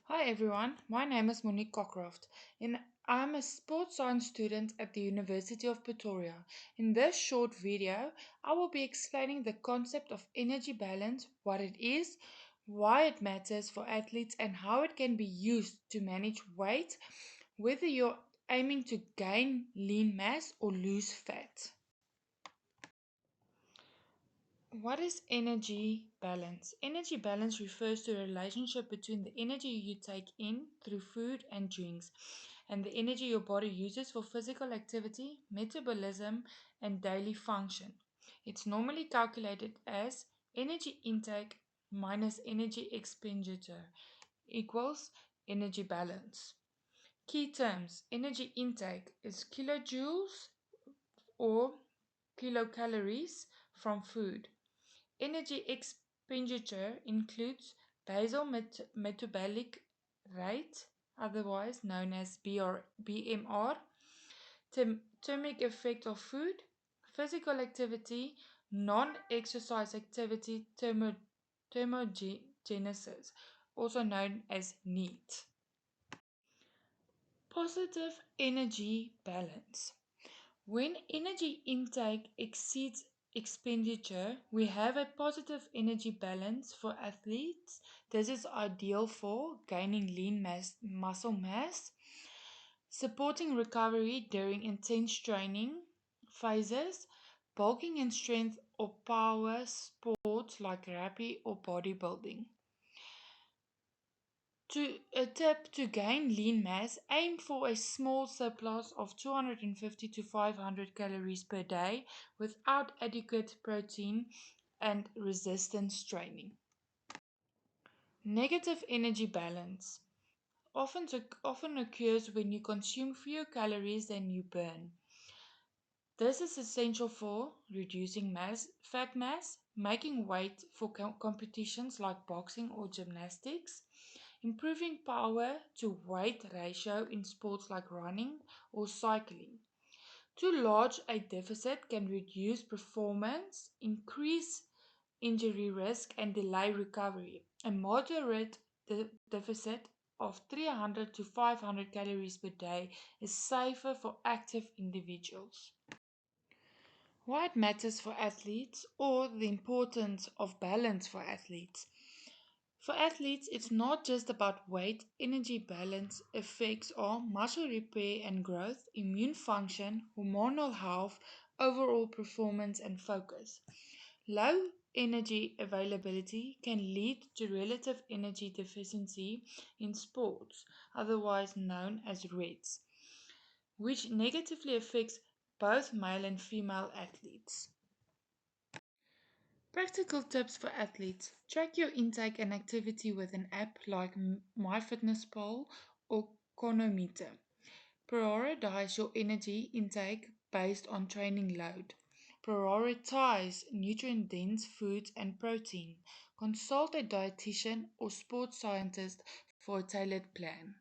Hi everyone, my name is Monique Cockcroft and I'm a sports science student at the University of Pretoria. In this short video, I will be explaining the concept of energy balance, what it is, why it matters for athletes, and how it can be used to manage weight, whether you're aiming to gain lean mass or lose fat. What is energy balance? Energy balance refers to a relationship between the energy you take in through food and drinks and the energy your body uses for physical activity, metabolism, and daily function. It's normally calculated as energy intake minus energy expenditure equals energy balance. Key terms: energy intake is kilojoules or kilocalories from food. Energy expenditure includes basal metabolic rate, otherwise known as BMR, thermic effect of food, physical activity, non exercise activity, thermogenesis, also known as NEAT. Positive energy balance. When energy intake exceeds expenditure, we have a positive energy balance for athletes. This is ideal for gaining lean muscle mass, supporting recovery during intense training phases, bulking in strength or power sports like rugby or bodybuilding. To a tip to gain lean mass, aim for a small surplus of 250 to 500 calories per day without adequate protein and resistance training. Negative energy balance often occurs when you consume fewer calories than you burn. This is essential for reducing fat mass, making weight for competitions like boxing or gymnastics, improving power to weight ratio in sports like running or cycling. Too large a deficit can reduce performance, increase injury risk, and delay recovery. A moderate deficit of 300 to 500 calories per day is safer for active individuals. Why it matters for athletes, or the importance of balance for athletes. For athletes, it's not just about weight. Energy balance effects are muscle repair and growth, immune function, hormonal health, overall performance, and focus. Low energy availability can lead to relative energy deficiency in sports, otherwise known as REDS, which negatively affects both male and female athletes. Practical tips for athletes. Track your intake and activity with an app like MyFitnessPal or Chronometer. Prioritize your energy intake based on training load. Prioritize nutrient dense foods and protein. Consult a dietitian or sports scientist for a tailored plan.